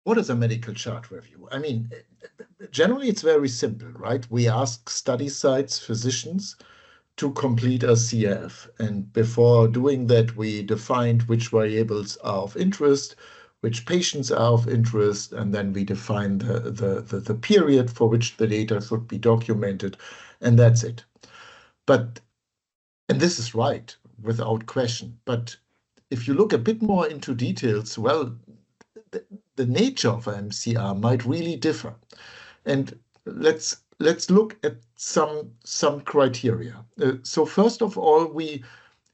What is a medical chart review? I mean, generally it's very simple, right? We ask study sites, physicians to complete a CRF. And before doing that, we defined which variables are of interest, which patients are of interest, and then we define the period for which the data should be documented, and that's it. And this is right, without question. But if you look a bit more into details, well, the nature of an MCR might really differ. And let's look at some criteria. So first of all,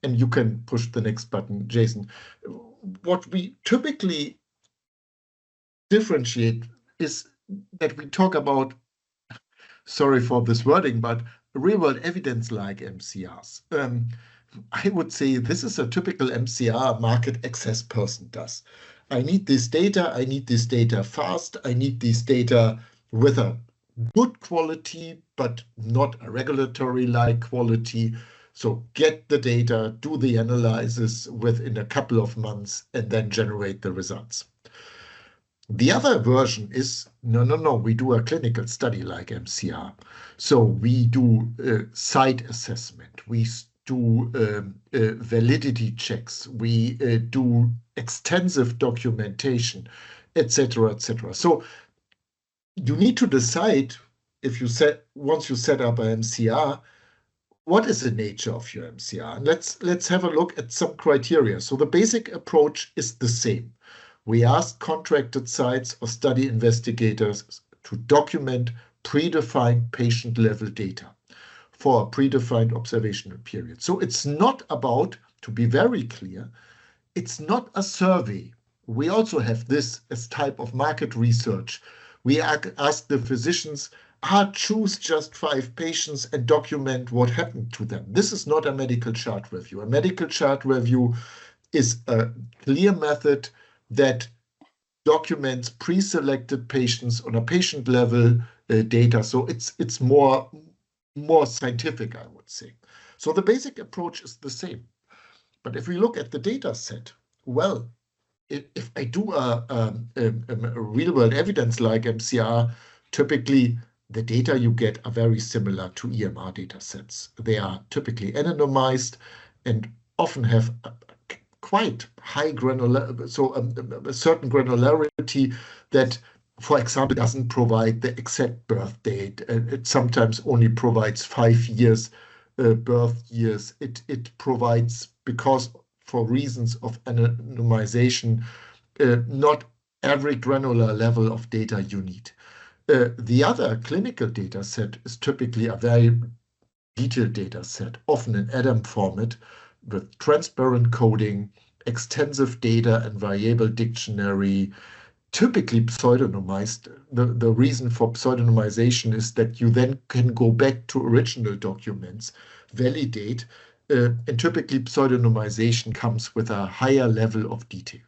and you can push the next button, Jason. What we typically differentiate is that we talk about, sorry for this wording, but real-world evidence-like MCRs. I would say this is a typical MCR market access person does. I need this data fast, I need this data with a good quality, but not a regulatory-like quality. So get the data, do the analysis within a couple of months, and then generate the results. The other version is, no, we do a clinical study like MCR. So we do site assessment, we do validity checks, we do extensive documentation, etc., etc. So you need to decide once you set up an MCR, what is the nature of your MCR? And let's have a look at some criteria. So the basic approach is the same. We ask contracted sites or study investigators to document predefined patient-level data for a predefined observational period. So it's not about, to be very clear, it's not a survey. We also have this as type of market research. We ask the physicians, choose just 5 patients and document what happened to them. This is not a medical chart review. A medical chart review is a clear method that documents pre-selected patients on a patient level data. So it's more scientific, I would say. So the basic approach is the same. But if we look at the data set, well, if I do a real-world evidence like MCR, typically the data you get are very similar to EMR data sets. They are typically anonymized and often have quite high granularity, so a certain granularity that, for example, doesn't provide the exact birth date. It sometimes only provides 5 years, birth years. It provides, because for reasons of anonymization, not every granular level of data you need. The other clinical data set is typically a very detailed data set, often in ADAM format, with transparent coding, extensive data and variable dictionary, typically pseudonymized. The reason for pseudonymization is that you then can go back to original documents, validate, and typically pseudonymization comes with a higher level of detail.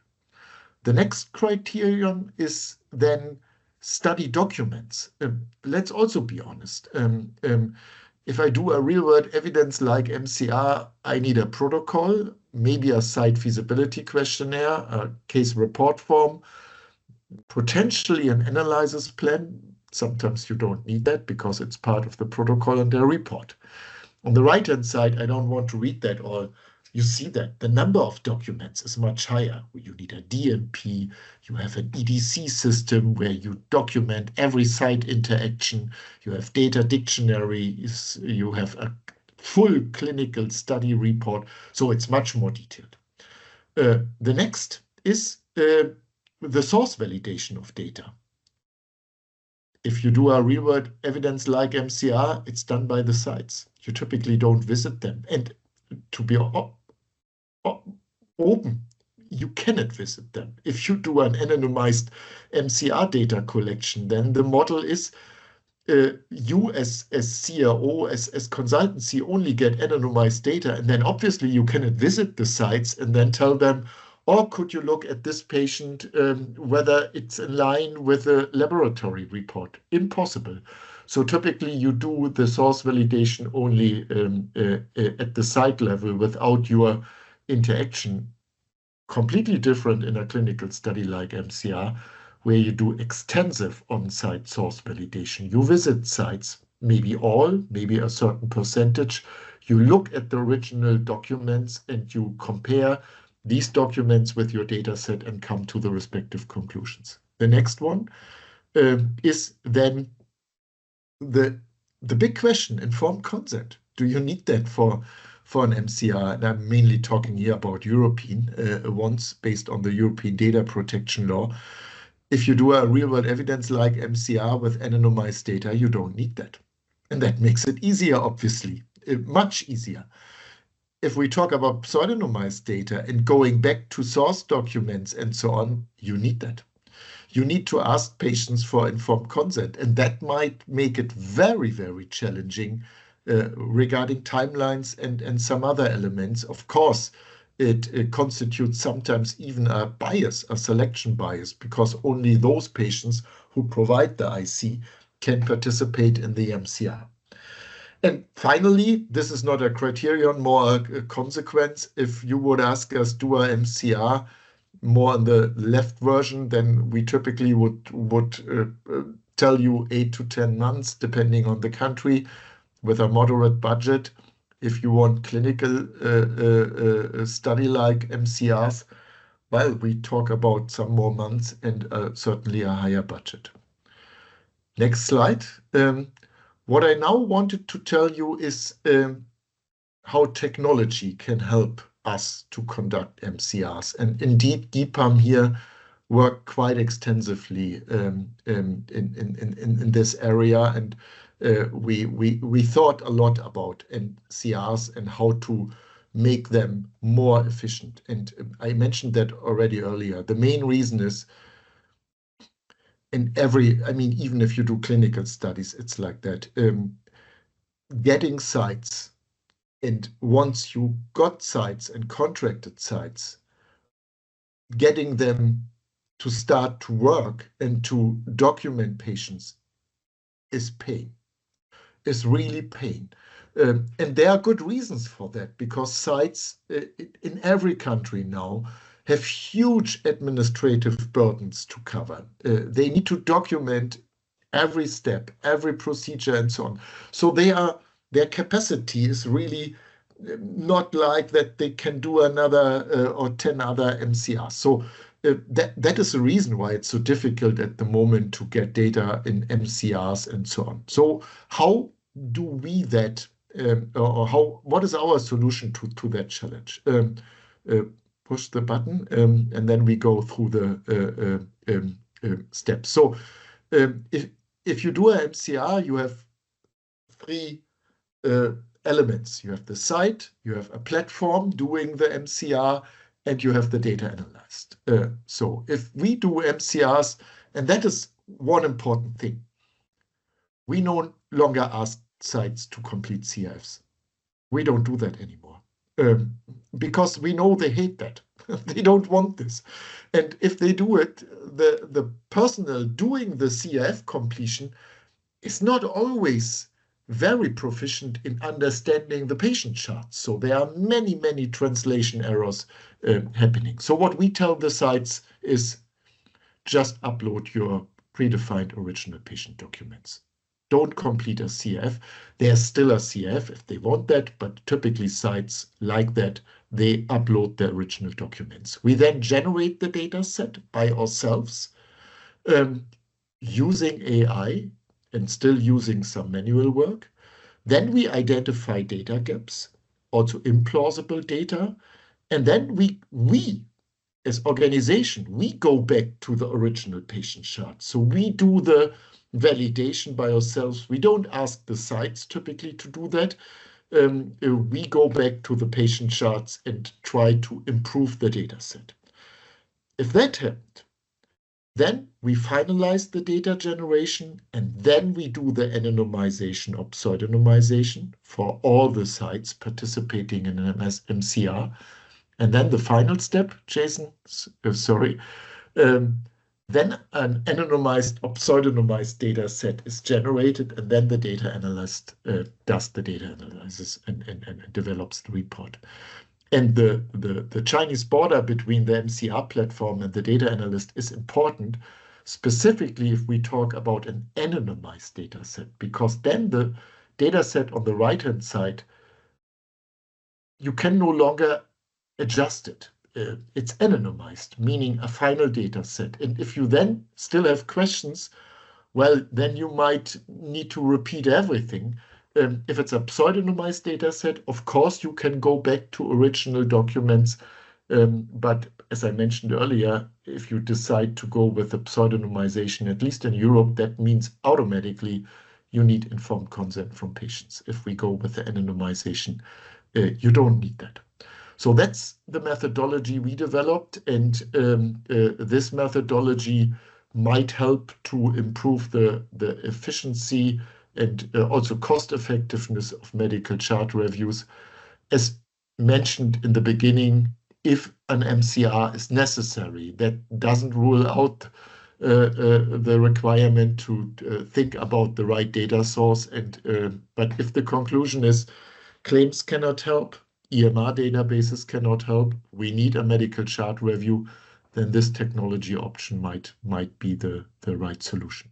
The next criterion is then study documents. Let's also be honest. If I do a real-world evidence like MCR, I need a protocol, maybe a site feasibility questionnaire, a case report form, potentially an analysis plan. Sometimes you don't need that because it's part of the protocol and their report. On the right-hand side, I don't want to read that all. You see that the number of documents is much higher. You need a DMP, you have an EDC system where you document every site interaction, you have data dictionaries, you have a full clinical study report, so it's much more detailed. The next is the source validation of data. If you do a real-world evidence like MCR, it's done by the sites. You typically don't visit them. And to be open, you cannot visit them. If you do an anonymized MCR data collection, then the model is you as CRO, as consultancy only get anonymized data, and then obviously you cannot visit the sites and then tell them, or could you look at this patient, whether it's in line with a laboratory report? Impossible. So typically you do the source validation only at the site level without your interaction. Completely different in a clinical study like MCR, where you do extensive on-site source validation. You visit sites, maybe all, maybe a certain percentage. You look at the original documents and you compare these documents with your data set and come to the respective conclusions. The next one is then the big question, informed consent. Do you need that for an MCR? And I'm mainly talking here about European ones based on the European data protection law. If you do a real-world evidence like MCR with anonymized data, you don't need that. And that makes it easier, obviously, much easier. If we talk about pseudonymized data and going back to source documents and so on, you need that. You need to ask patients for informed consent, and that might make it very, very challenging regarding timelines and some other elements. Of course, it constitutes sometimes even a bias, a selection bias, because only those patients who provide the IC can participate in the MCR. And finally, this is not a criterion, more a consequence. If you would ask us, do a MCR more on the left version, then we typically would tell you 8 to 10 months, depending on the country, with a moderate budget. If you want clinical study like MCRs, well, we talk about some more months and certainly a higher budget. Next slide. What I now wanted to tell you is how technology can help us to conduct MCRs. And indeed, GIPAM here worked quite extensively in this area. And we thought a lot about MCRs and how to make them more efficient. And I mentioned that already earlier. The main reason is even if you do clinical studies, it's like that. Getting sites, and once you got sites and contracted sites, getting them to start to work and to document patients is pain, is really pain. And there are good reasons for that, because sites in every country now have huge administrative burdens to cover. They need to document every step, every procedure, and so on. So their capacity is really not like that they can do another or 10 other MCRs. So that is the reason why it's so difficult at the moment to get data in MCRs and so on. So how do we that, what is our solution to that challenge? Push the button, and then we go through the steps. So if you do a MCR, you have three elements. You have the site, you have a platform doing the MCR, and you have the data analyzed. So if we do MCRs, and that is one important thing, we no longer ask sites to complete CRFs. We don't do that anymore. Because we know they hate that. They don't want this. And if they do it, the personnel doing the CRF completion is not always very proficient in understanding the patient charts. So there are many, many translation errors happening. So what we tell the sites is just upload your predefined original patient documents. Don't complete a CRF. There's still a CRF if they want that, but typically sites like that, they upload their original documents. We then generate the data set by ourselves using AI and still using some manual work. Then we identify data gaps, also implausible data. And then we as organization, we go back to the original patient chart. So we do the validation by ourselves. We don't ask the sites typically to do that. We go back to the patient charts and try to improve the data set. If that happened, then we finalize the data generation, and then we do the anonymization or pseudonymization for all the sites participating in an MCR. And then the final step, Jason, then an anonymized or pseudonymized data set is generated, and then the data analyst does the data analysis and develops the report. And the Chinese border between the MCR platform and the data analyst is important specifically if we talk about an anonymized data set, because then the data set on the right-hand side, you can no longer adjust it. It's anonymized, meaning a final data set. And if you then still have questions, well, then you might need to repeat everything. If it's a pseudonymized data set, of course, you can go back to original documents. But as I mentioned earlier, if you decide to go with the pseudonymization, at least in Europe, that means automatically you need informed consent from patients. If we go with the anonymization, you don't need that. So that's the methodology we developed, and this methodology might help to improve the efficiency and also cost effectiveness of medical chart reviews. As mentioned in the beginning, if an MCR is necessary, that doesn't rule out the requirement to think about the right data source. But if the conclusion is claims cannot help, EMR databases cannot help, we need a medical chart review, then this technology option might be the right solution.